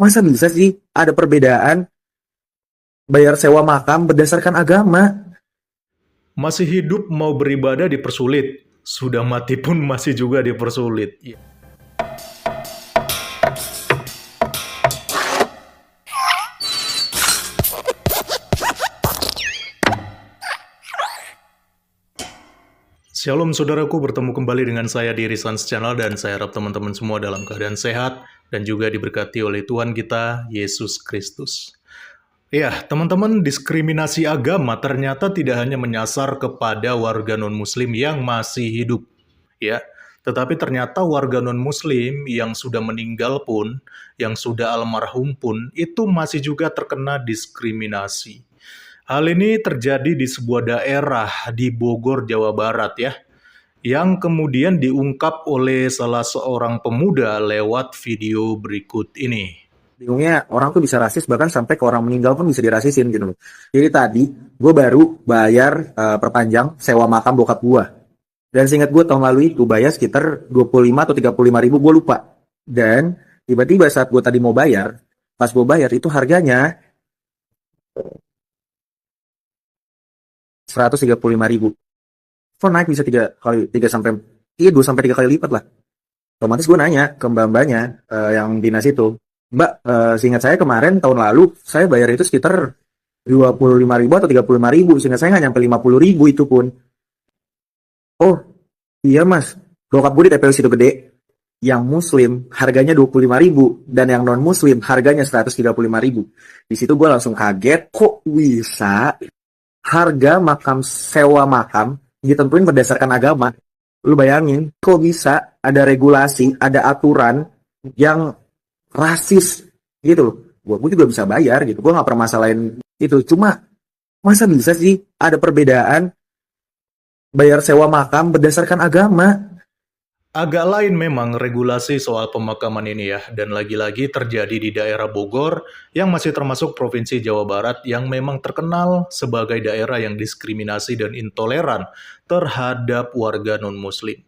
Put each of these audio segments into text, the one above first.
Masa bisa sih ada perbedaan bayar sewa makam berdasarkan agama? Masih hidup mau beribadah dipersulit, sudah mati pun masih juga dipersulit. Shalom saudaraku, bertemu kembali dengan saya di Risans Channel dan saya harap teman-teman semua dalam keadaan sehat dan juga diberkati oleh Tuhan kita, Yesus Kristus. Ya, teman-teman, diskriminasi agama ternyata tidak hanya menyasar kepada warga non-muslim yang masih hidup, ya. Tetapi ternyata warga non-muslim yang sudah meninggal pun, yang sudah almarhum pun, itu masih juga terkena diskriminasi. Hal ini terjadi di sebuah daerah di Bogor, Jawa Barat ya, yang kemudian diungkap oleh salah seorang pemuda lewat video berikut ini. Bingungnya orang tuh bisa rasis bahkan sampai ke orang meninggal pun bisa dirasisin gitu. Jadi tadi gue baru bayar perpanjang sewa makam bokap gue. Dan seingat gue tahun lalu itu bayar sekitar 25 atau 35 ribu, gue lupa. Dan tiba-tiba saat gue tadi mau bayar, pas gue bayar itu harganya 135 ribu. Kok naik bisa 3 kali, 3 sampai, iya 2 sampai 3 kali lipat lah. Otomatis gue nanya ke mbak-mbaknya yang dinas itu, Mbak, seingat saya kemarin tahun lalu saya bayar itu sekitar 25 ribu atau 35 ribu, seingat saya nggak nyampe 50 ribu itu pun. Oh iya mas, bokap gue di TPU Situ Gede, yang muslim harganya 25 ribu dan yang non muslim harganya 135 ribu. Di situ gue langsung kaget, kok bisa harga makam, sewa makam ditentuin berdasarkan agama? Lu bayangin, kok bisa ada regulasi, ada aturan yang rasis gitu loh. Gue juga bisa bayar gitu, gue nggak permasalahin itu. Cuma masa bisa sih ada perbedaan bayar sewa makam berdasarkan agama? Agak lain memang regulasi soal pemakaman ini ya, dan lagi-lagi terjadi di daerah Bogor yang masih termasuk Provinsi Jawa Barat yang memang terkenal sebagai daerah yang diskriminasi dan intoleran terhadap warga non-muslim.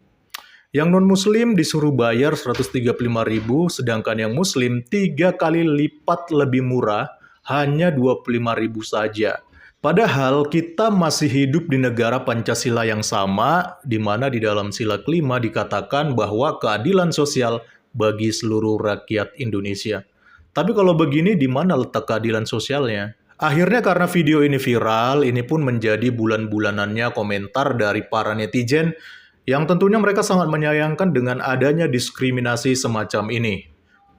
Yang non-muslim disuruh bayar 135 ribu, sedangkan yang muslim 3 kali lipat lebih murah, hanya 25 ribu saja. Padahal kita masih hidup di negara Pancasila yang sama, di mana di dalam sila kelima dikatakan bahwa keadilan sosial bagi seluruh rakyat Indonesia. Tapi kalau begini, di mana letak keadilan sosialnya? Akhirnya karena video ini viral, ini pun menjadi bulan-bulanannya komentar dari para netizen yang tentunya mereka sangat menyayangkan dengan adanya diskriminasi semacam ini.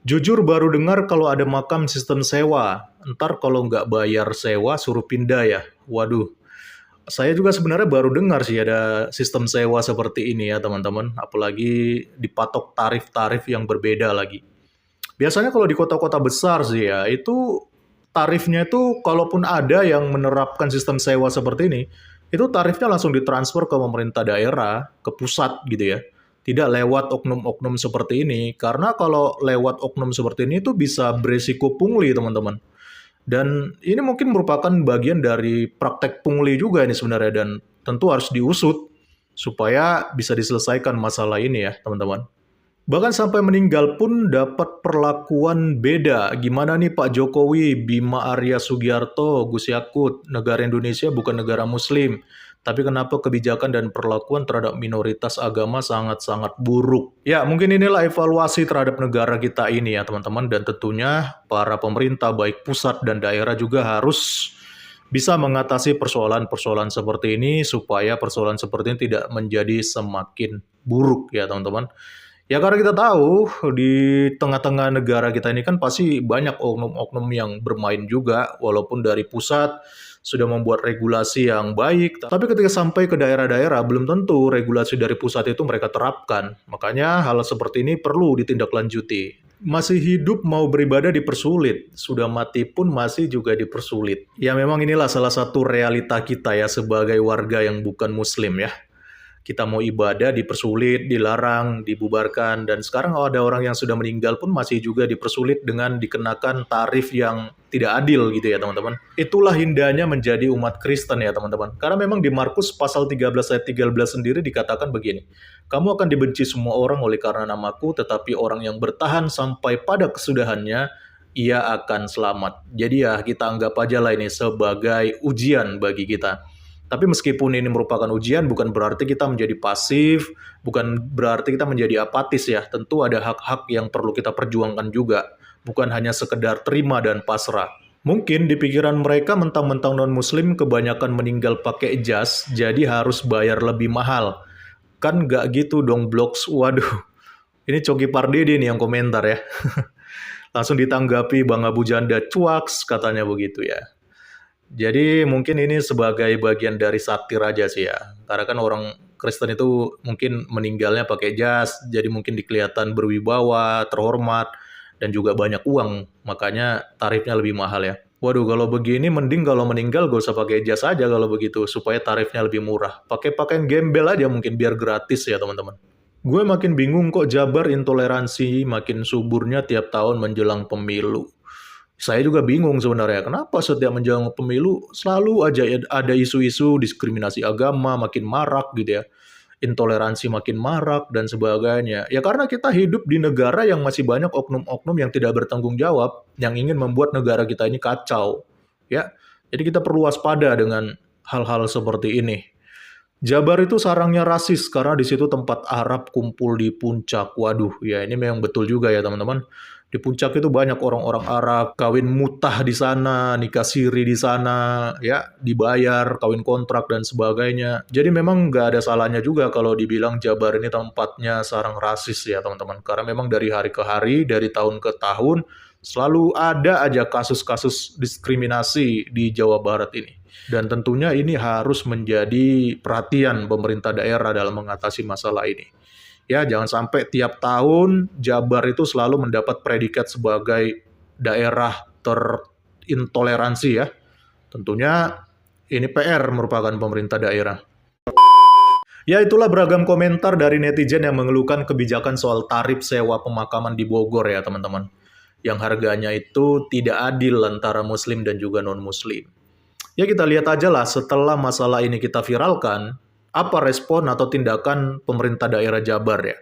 Jujur baru dengar kalau ada makam sistem sewa. Ntar kalau nggak bayar sewa suruh pindah ya. Waduh, saya juga sebenarnya baru dengar sih ada sistem sewa seperti ini ya teman-teman. Apalagi dipatok tarif-tarif yang berbeda lagi. Biasanya kalau di kota-kota besar sih ya, itu tarifnya itu kalaupun ada yang menerapkan sistem sewa seperti ini, itu tarifnya langsung ditransfer ke pemerintah daerah, ke pusat gitu ya. Tidak lewat oknum-oknum seperti ini, karena kalau lewat oknum seperti ini itu bisa beresiko pungli teman-teman. Dan ini mungkin merupakan bagian dari praktek pungli juga ini sebenarnya, dan tentu harus diusut supaya bisa diselesaikan masalah ini ya teman-teman. Bahkan sampai meninggal pun dapat perlakuan beda. Gimana nih Pak Jokowi, Bima Arya Sugiarto, Gus Yakut, negara Indonesia bukan negara muslim. Tapi kenapa kebijakan dan perlakuan terhadap minoritas agama sangat-sangat buruk? Ya, mungkin inilah evaluasi terhadap negara kita ini ya teman-teman. Dan tentunya para pemerintah baik pusat dan daerah juga harus bisa mengatasi persoalan-persoalan seperti ini supaya persoalan seperti ini tidak menjadi semakin buruk ya teman-teman. Ya karena kita tahu di tengah-tengah negara kita ini kan pasti banyak oknum-oknum yang bermain juga, walaupun dari pusat sudah membuat regulasi yang baik, tapi ketika sampai ke daerah-daerah belum tentu regulasi dari pusat itu mereka terapkan. Makanya hal seperti ini perlu ditindaklanjuti. Masih hidup mau beribadah dipersulit, sudah mati pun masih juga dipersulit. Ya memang inilah salah satu realita kita ya sebagai warga yang bukan muslim ya. Kita mau ibadah dipersulit, dilarang, dibubarkan, dan sekarang kalau ada orang yang sudah meninggal pun masih juga dipersulit dengan dikenakan tarif yang tidak adil gitu ya teman-teman. Itulah indahnya menjadi umat Kristen ya teman-teman. Karena memang di Markus pasal 13 ayat 13 sendiri dikatakan begini, kamu akan dibenci semua orang oleh karena namaku, tetapi orang yang bertahan sampai pada kesudahannya ia akan selamat. Jadi ya kita anggap aja lah ini sebagai ujian bagi kita. Tapi meskipun ini merupakan ujian, bukan berarti kita menjadi pasif, bukan berarti kita menjadi apatis ya. Tentu ada hak-hak yang perlu kita perjuangkan juga, bukan hanya sekedar terima dan pasrah. Mungkin di pikiran mereka mentang-mentang non-muslim kebanyakan meninggal pakai jas, jadi harus bayar lebih mahal. Kan nggak gitu dong, Blogs. Waduh, ini Coki Pardede nih yang komentar ya. Langsung ditanggapi Bang Abu Janda, cuaks katanya begitu ya. Jadi mungkin ini sebagai bagian dari satir aja sih ya. Karena kan orang Kristen itu mungkin meninggalnya pakai jas, jadi mungkin dikelihatan berwibawa, terhormat, dan juga banyak uang. Makanya tarifnya lebih mahal ya. Waduh, kalau begini mending kalau meninggal gak usah pakai jas aja kalau begitu, supaya tarifnya lebih murah. Pakai pakaian gembel aja mungkin biar gratis ya teman-teman. Gue makin bingung kok Jabar intoleransi makin suburnya tiap tahun menjelang pemilu. Saya juga bingung sebenarnya, kenapa setiap menjelang pemilu selalu aja ada isu-isu diskriminasi agama makin marak gitu ya, intoleransi makin marak dan sebagainya. Ya karena kita hidup di negara yang masih banyak oknum-oknum yang tidak bertanggung jawab, yang ingin membuat negara kita ini kacau. Ya, jadi kita perlu waspada dengan hal-hal seperti ini. Jabar itu sarangnya rasis karena di situ tempat Arab kumpul di puncak. Waduh, ya ini memang betul juga ya teman-teman. Di puncak itu banyak orang-orang Arab, kawin mutah di sana, nikah siri di sana, ya dibayar, kawin kontrak dan sebagainya. Jadi memang nggak ada salahnya juga kalau dibilang Jabar ini tempatnya sarang rasis ya teman-teman. Karena memang dari hari ke hari, dari tahun ke tahun, selalu ada aja kasus-kasus diskriminasi di Jawa Barat ini. Dan tentunya ini harus menjadi perhatian pemerintah daerah dalam mengatasi masalah ini. Ya, jangan sampai tiap tahun Jabar itu selalu mendapat predikat sebagai daerah terintoleransi ya. Tentunya ini PR merupakan pemerintah daerah. Ya itulah beragam komentar dari netizen yang mengeluhkan kebijakan soal tarif sewa pemakaman di Bogor ya teman-teman. Yang harganya itu tidak adil antara muslim dan juga non-muslim. Ya kita lihat aja lah setelah masalah ini kita viralkan, apa respon atau tindakan pemerintah daerah Jabar ya.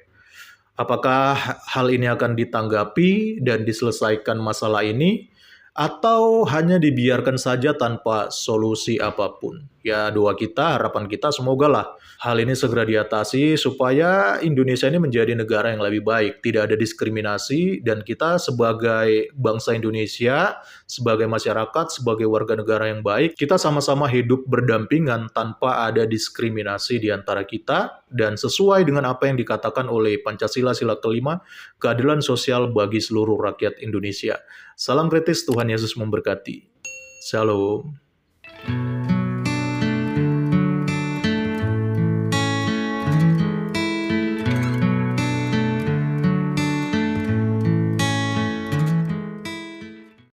Apakah hal ini akan ditanggapi dan diselesaikan masalah ini, atau hanya dibiarkan saja tanpa solusi apapun? Ya doa kita, harapan kita semoga lah hal ini segera diatasi supaya Indonesia ini menjadi negara yang lebih baik, tidak ada diskriminasi, dan kita sebagai bangsa Indonesia, sebagai masyarakat, sebagai warga negara yang baik, kita sama-sama hidup berdampingan tanpa ada diskriminasi di antara kita, dan sesuai dengan apa yang dikatakan oleh Pancasila sila kelima, keadilan sosial bagi seluruh rakyat Indonesia. Salam kritis, Tuhan Yesus memberkati. Shalom.